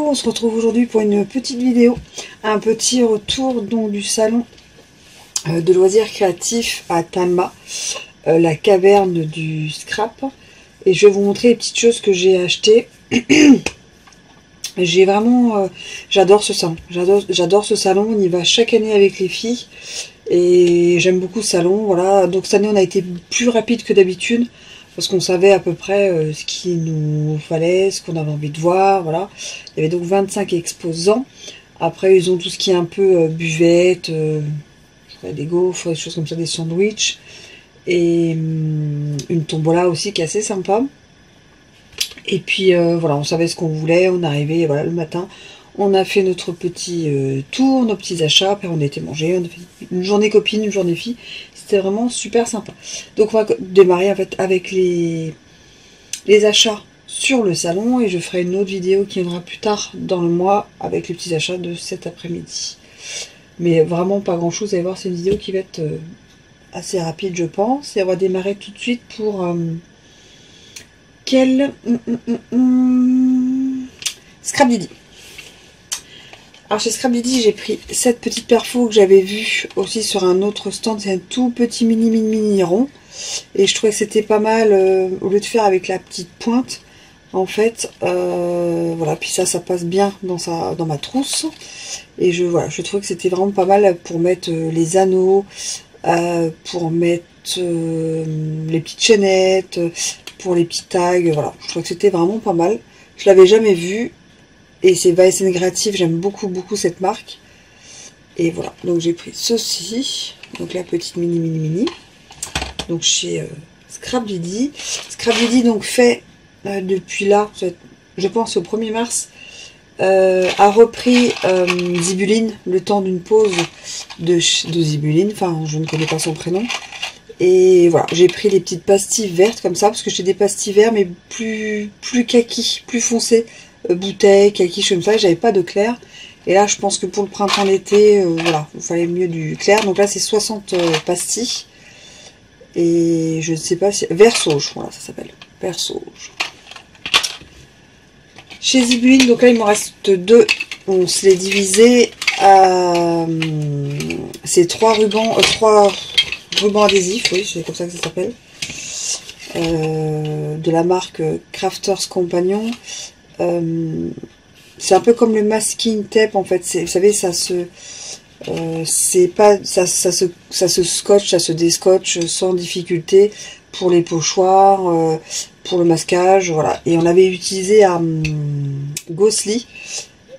on se retrouve aujourd'hui pour une petite vidéo, un petit retour donc du salon de loisirs créatifs à Tama, la caverne du scrap, et je vais vous montrer les petites choses que j'ai achetées. J'ai vraiment, j'adore ce salon, j'adore ce salon, on y va chaque année avec les filles, et j'aime beaucoup ce salon, voilà. Donc cette année on a été plus rapide que d'habitude, parce qu'on savait à peu près ce qu'il nous fallait, ce qu'on avait envie de voir, voilà. Il y avait donc 25 exposants. Après, ils ont tout ce qui est un peu buvette, des gaufres, des choses comme ça, des sandwichs. Et une tombola aussi qui est assez sympa. Et puis voilà, on savait ce qu'on voulait, on arrivait, voilà, le matin. On a fait notre petit tour, nos petits achats, après on a été manger, on a fait une journée copine, une journée fille. C'était vraiment super sympa. Donc on va démarrer en fait avec les achats sur le salon, et je ferai une autre vidéo qui viendra plus tard dans le mois avec les petits achats de cet après-midi. Mais vraiment pas grand chose, vous allez voir, c'est une vidéo qui va être assez rapide je pense. Et on va démarrer tout de suite pour Scrap Didi. Alors chez Scrap Didi, j'ai pris cette petite perfo que j'avais vue aussi sur un autre stand. C'est un tout petit mini rond. Et je trouvais que c'était pas mal, au lieu de faire avec la petite pointe, en fait, voilà. Puis ça passe bien dans ma trousse. Et je trouvais que c'était vraiment pas mal pour mettre les anneaux, pour mettre les petites chaînettes, pour les petits tags, voilà. Je trouvais que c'était vraiment pas mal. Je l'avais jamais vu. Et c'est Weissen Creative, j'aime beaucoup cette marque. Et voilà, donc j'ai pris ceci, donc la petite mini. Donc chez Scrap Didi. Scrap Didi donc fait depuis là, je pense au 1er mars, a repris Zibuline, le temps d'une pause de Zibuline, enfin je ne connais pas son prénom. Et voilà, j'ai pris les petites pastilles vertes comme ça, parce que j'ai des pastilles vertes mais plus kaki, plus foncé. Bouteille, kaki, comme ça, j'avais pas de clair. Et là, je pense que pour le printemps, l'été, voilà, il fallait mieux du clair. Donc là, c'est 60 pastilles. Et je ne sais pas si... Vert sauge, voilà, ça s'appelle. Vert sauge. Chez Zibuline, donc là, il me reste 2. On se les divisé à... c'est 3 rubans adhésifs, oui, c'est comme ça que ça s'appelle. De la marque Crafters Compagnon. C'est un peu comme le masking tape en fait. Vous savez, ça se scotche, ça se déscotche sans difficulté pour les pochoirs, pour le masquage, voilà. Et on l'avait utilisé à Ghostly,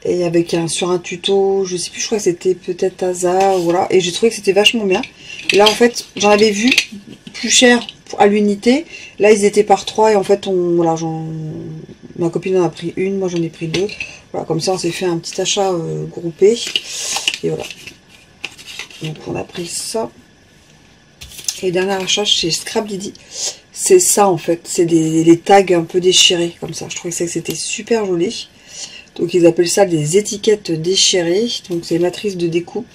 et avec sur un tuto, je sais plus, je crois que c'était peut-être Asa, voilà. Et j'ai trouvé que c'était vachement bien. Et là en fait, j'en avais vu plus cher à l'unité. Là ils étaient par 3, et en fait voilà, ma copine en a pris une, moi j'en ai pris 2. Voilà, comme ça on s'est fait un petit achat groupé. Et voilà. Donc on a pris ça. Et dernier achat chez Scrap Didi, c'est ça en fait. C'est les tags un peu déchirés comme ça. Je trouvais que c'était super joli. Donc ils appellent ça des étiquettes déchirées. Donc c'est matrice de découpe.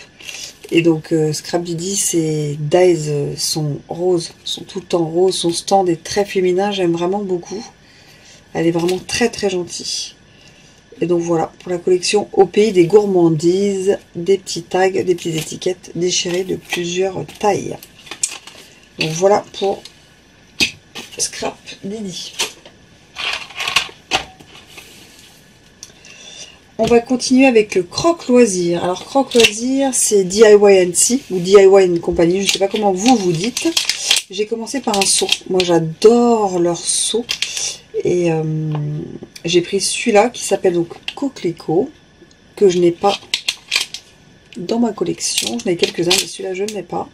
Et donc Scrap Didi, ces dies sont roses, sont tout le temps roses. Son stand est très féminin, j'aime vraiment beaucoup. Elle est vraiment très gentille. Et donc voilà, pour la collection Au pays des gourmandises, des petits tags, des petites étiquettes déchirées de plusieurs tailles. Donc voilà pour Scrap Didi. On va continuer avec le Croc Loisir. Alors Croc Loisir, c'est DIY&C ou DIY Company, je ne sais pas comment vous dites. J'ai commencé par un seau. Moi j'adore leurs seaux. Et j'ai pris celui-là qui s'appelle donc Coquelicot, que je n'ai pas dans ma collection. Je n'ai quelques-uns, mais celui-là je ne l'ai pas.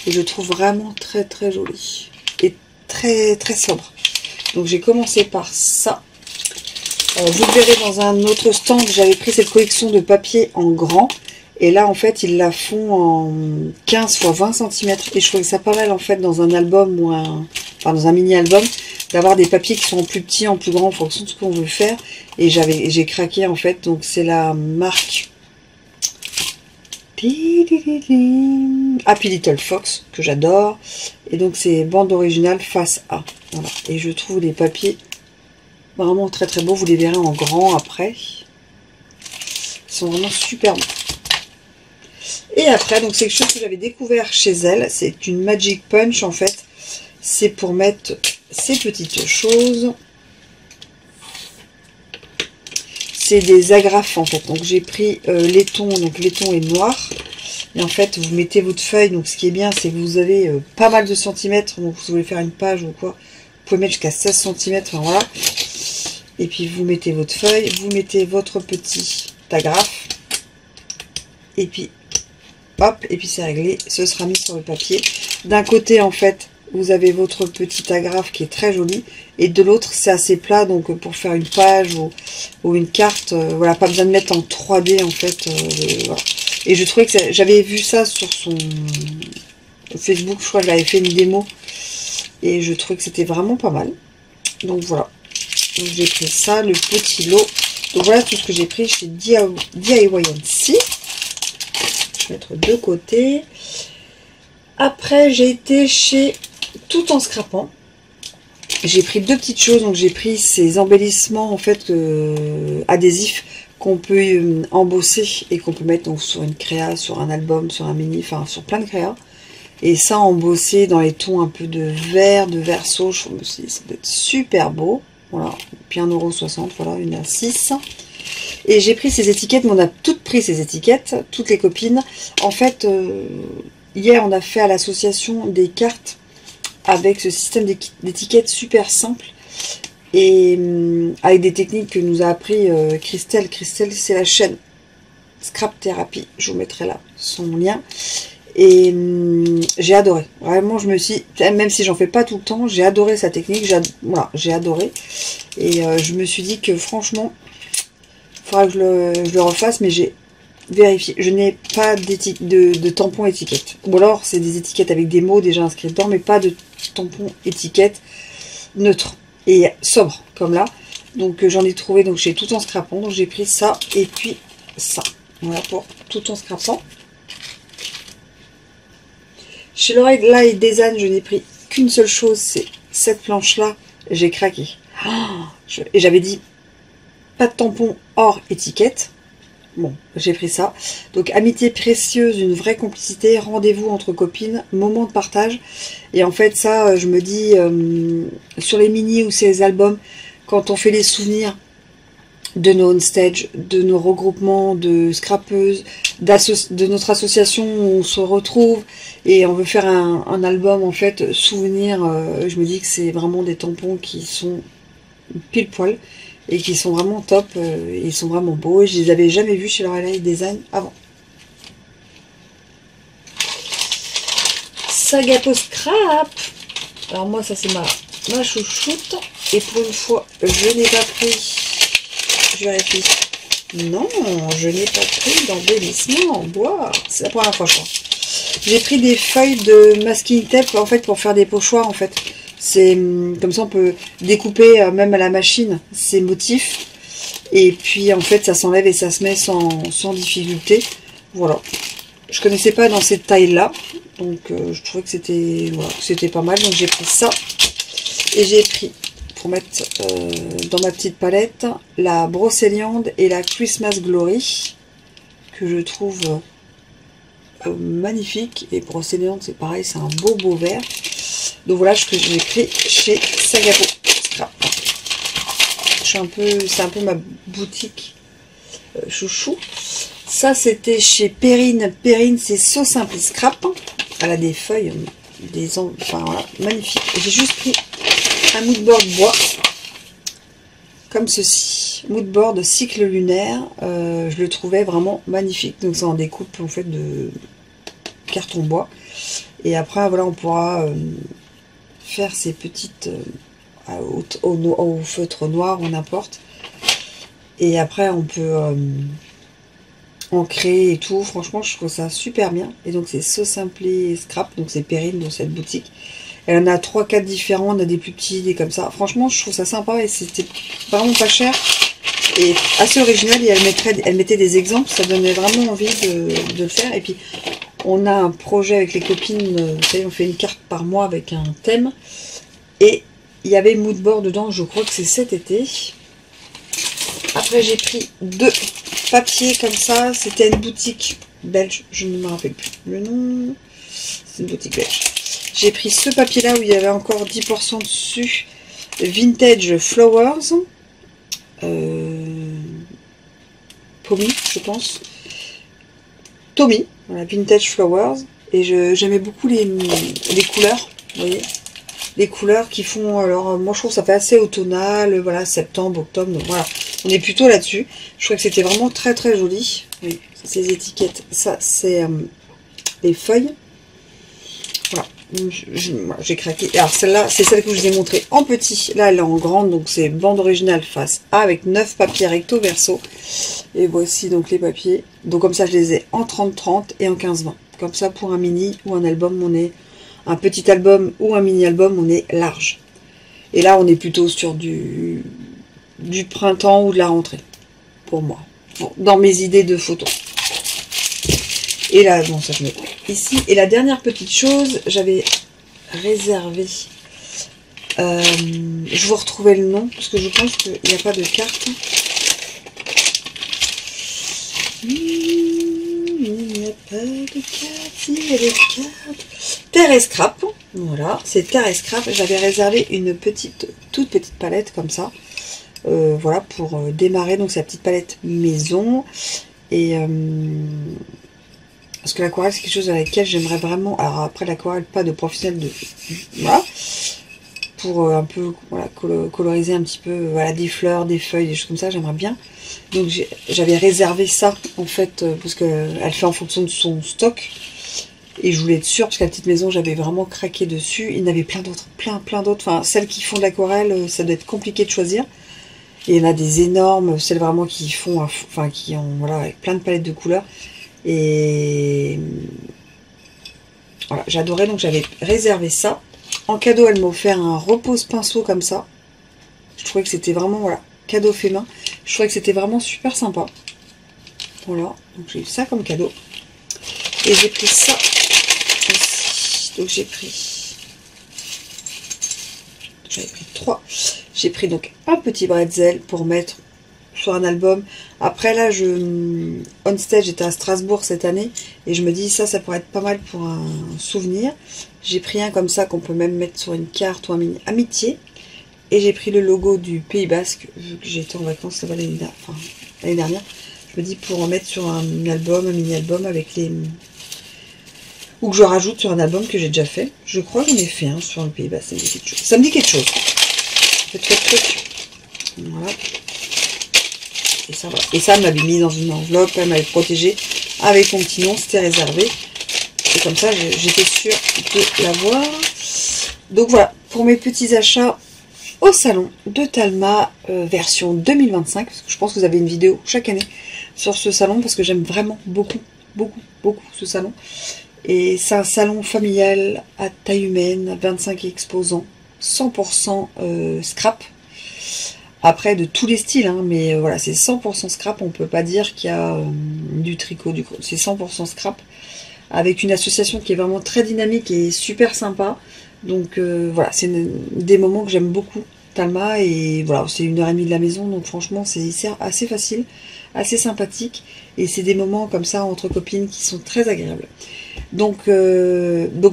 Et je trouve vraiment très joli. Et très sobre. Donc j'ai commencé par ça. Vous le verrez dans un autre stand, j'avais pris cette collection de papier en grand. Et là en fait ils la font en 15 x 20 cm. Et je trouvais ça pas mal en fait dans un album ou enfin dans un mini album, d'avoir des papiers qui sont en plus petits, en plus grand, en fonction de ce qu'on veut faire. Et j'ai craqué en fait. Donc c'est la marque Happy Little Fox, que j'adore. Et donc c'est bande originale face A. Voilà. Et je trouve les papiers vraiment très beaux. Vous les verrez en grand après. Ils sont vraiment super bons. Et après, donc c'est quelque chose que j'avais découvert chez elle. C'est une Magic Punch en fait. C'est pour mettre ces petites choses. C'est des agrafes en fait. Donc j'ai pris laiton. Donc laiton est noir. Et en fait, vous mettez votre feuille. Donc ce qui est bien, c'est que vous avez pas mal de centimètres. Donc vous voulez faire une page ou quoi. Vous pouvez mettre jusqu'à 16 centimètres. Enfin, voilà. Et puis vous mettez votre feuille. Vous mettez votre petit agrafe. Et puis hop, et puis c'est réglé, ce sera mis sur le papier. D'un côté, en fait, vous avez votre petit agrafe qui est très joli, et de l'autre, c'est assez plat, donc pour faire une page ou une carte, voilà, pas besoin de mettre en 3D, en fait. Voilà. Et je trouvais que j'avais vu ça sur son Facebook, je crois que j'avais fait une démo, et je trouvais que c'était vraiment pas mal. Donc voilà, donc j'ai pris ça, le petit lot. Donc voilà tout ce que j'ai pris chez DIY. Mettre de côté. Après j'ai été chez Tout en scrapant. J'ai pris deux petites choses. Donc j'ai pris ces embellissements en fait adhésifs qu'on peut embosser et qu'on peut mettre donc sur une créa, sur un album, sur un mini, enfin sur plein de créas. Et ça embossé dans les tons un peu de verso. Je trouve aussi ça doit être super beau. Voilà, puis 1,60 €, voilà, une à 6. Et j'ai pris ces étiquettes, mais on a toutes pris ces étiquettes, toutes les copines. En fait, hier, on a fait à l'association des cartes avec ce système d'étiquettes super simple. Et avec des techniques que nous a appris Christelle. Christelle, c'est la chaîne Scrap Therapy. Je vous mettrai là son lien. Et j'ai adoré. Vraiment, je me suis... Même si j'en fais pas tout le temps, j'ai adoré sa technique. Voilà, j'ai adoré. Et je me suis dit que franchement... Il faudra que je le refasse, mais j'ai vérifié. Je n'ai pas de tampon étiquette. Ou alors, c'est des étiquettes avec des mots déjà inscrits dedans, mais pas de tampon étiquette neutre et sobre, comme là. Donc, j'en ai trouvé donc chez Tout en scrapant. Donc, j'ai pris ça et puis ça. Voilà pour Tout en scrapant. Chez L'Oreille Design, je n'ai pris qu'une seule chose, c'est cette planche-là. J'ai craqué. Et j'avais dit... Pas de tampon hors étiquette. Bon, j'ai pris ça. Donc, amitié précieuse, une vraie complicité, rendez-vous entre copines, moment de partage. Et en fait, ça, je me dis, sur les mini ou ces albums, quand on fait les souvenirs de nos on-stage, de nos regroupements de scrapeuses, de notre association où on se retrouve et on veut faire un album, en fait, souvenir, je me dis que c'est vraiment des tampons qui sont pile poil. Et qui sont vraiment top, ils sont vraiment beaux. Et je les avais jamais vus chez L'Oreille Design avant. Sagapo Scrap. Alors moi, ça c'est ma chouchoute. Et pour une fois, je n'ai pas pris... Je vérifie. Non, je n'ai pas pris d'embellissement en bois. C'est la première fois, je crois. J'ai pris des feuilles de masking tape, en fait, pour faire des pochoirs, en fait. C'est comme ça on peut découper même à la machine ces motifs et puis en fait ça s'enlève et ça se met sans difficulté. Voilà, je connaissais pas dans cette taille là, donc je trouvais que c'était voilà, c'était pas mal, donc j'ai pris ça. Et j'ai pris pour mettre dans ma petite palette la Brocéliande et la Christmas Glory que je trouve magnifique. Et Brocéliande c'est pareil, c'est un beau vert. Donc voilà ce que j'ai pris chez Sagapo Scrap. C'est un peu ma boutique chouchou. Ça c'était chez Perrine. Perrine c'est So Simple Scrap. Elle a des feuilles, enfin voilà, magnifique. J'ai juste pris un moodboard bois comme ceci. Moodboard cycle lunaire. Je le trouvais vraiment magnifique. Donc c'est en découpe en fait de carton bois. Et après voilà on pourra faire ces petites au feutre noir ou n'importe. Et après on peut ancrer et tout. Franchement je trouve ça super bien. Et donc c'est So Simple Scrap, donc c'est Perrine dans cette boutique. Elle en a 3-4 différents, on a des plus petits, des comme ça. Franchement je trouve ça sympa et c'était vraiment pas cher et assez original. Et elle mettait des exemples, ça donnait vraiment envie de le faire. Et puis on a un projet avec les copines, vous savez, on fait une carte par mois avec un thème. Et il y avait moodboard dedans, je crois que c'est cet été. Après j'ai pris deux papier comme ça. C'était une boutique belge, je ne me rappelle plus le nom. C'est une boutique belge. J'ai pris ce papier là où il y avait encore 10% dessus. Vintage Flowers. Tommy, je pense. Tommy, voilà, Vintage Flowers. Et j'aimais beaucoup les couleurs, vous voyez. Les couleurs qui font, alors moi je trouve que ça fait assez automnal, voilà, septembre, octobre, donc voilà. On est plutôt là-dessus. Je trouvais que c'était vraiment très très joli. Oui, ça c'est les étiquettes, ça c'est les feuilles. Voilà, j'ai craqué. Alors celle-là, c'est celle que je vous ai montrée en petit. Là, elle est en grande, donc c'est bande originale face A avec 9 papiers recto verso. Et voici donc les papiers. Donc comme ça, je les ai en 30-30 et en 15-20. Comme ça, pour un mini ou un album, on est... Un petit album ou un mini-album, on est large. Et là, on est plutôt sur du printemps ou de la rentrée. Pour moi. Bon, dans mes idées de photos. Et là, bon, ça je mets ici. Et la dernière petite chose, j'avais réservé. Je vous retrouvais le nom, parce que je pense qu'il n'y a pas de carte. Il n'y a pas de carte, il y a des cartes. Terre et Scrap. Voilà, c'est Terre et Scrap. J'avais réservé une toute petite palette comme ça. Voilà, pour démarrer. Donc, c'est la petite palette maison. Et... parce que l'aquarelle, c'est quelque chose avec lequel j'aimerais vraiment... Alors après, l'aquarelle, pas de professionnel de... Voilà. Pour un peu voilà, coloriser un petit peu voilà, des fleurs, des feuilles, des choses comme ça, j'aimerais bien. Donc j'avais réservé ça, en fait, parce qu'elle fait en fonction de son stock. Et je voulais être sûre, parce qu'à la petite maison, j'avais vraiment craqué dessus. Il y en avait plein d'autres, plein d'autres. Enfin, celles qui font de l'aquarelle, ça doit être compliqué de choisir. Et il y en a des énormes, celles vraiment qui font... Enfin, qui ont, voilà, avec plein de palettes de couleurs. Et voilà, j'adorais, donc j'avais réservé ça. En cadeau, elle m'a offert un repose-pinceau comme ça. Je trouvais que c'était vraiment, voilà, cadeau fait main. Je trouvais que c'était vraiment super sympa. Voilà, donc j'ai eu ça comme cadeau. Et j'ai pris ça aussi. Donc j'avais pris 3. J'ai pris donc un petit bretzel pour mettre sur un album. Après là, on stage, j'étais à Strasbourg cette année et je me dis ça pourrait être pas mal pour un souvenir. J'ai pris un comme ça qu'on peut même mettre sur une carte ou un mini amitié. Et j'ai pris le logo du Pays Basque vu que j'étais en vacances là-bas l'année dernière. Je me dis pour en mettre sur un album, un mini album avec les... Ou que je rajoute sur un album que j'ai déjà fait. Je crois que j'en ai fait un sur le Pays Basque. Ça me dit quelque chose. Truc. Voilà. Et ça, elle m'avait mis dans une enveloppe, elle m'avait protégé avec mon petit nom, c'était réservé. Et comme ça, j'étais sûre de l'avoir. Donc voilà, pour mes petits achats au salon de Talma, version 2025. Parce que je pense que vous avez une vidéo chaque année sur ce salon, parce que j'aime vraiment beaucoup ce salon. Et c'est un salon familial à taille humaine, 25 exposants, 100% scrap. Après, de tous les styles, hein, mais voilà, c'est 100% scrap. On peut pas dire qu'il y a du tricot, c'est 100% scrap. Avec une association qui est vraiment très dynamique et super sympa. Donc voilà, c'est des moments que j'aime beaucoup, Talma. Et voilà, c'est 1h30 de la maison. Donc franchement, c'est assez facile, assez sympathique. Et c'est des moments comme ça entre copines qui sont très agréables. Donc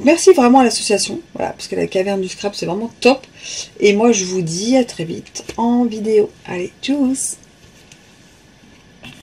merci vraiment à l'association, voilà, parce que la caverne du scrap c'est vraiment top. Et moi je vous dis à très vite en vidéo. Allez, tchuss!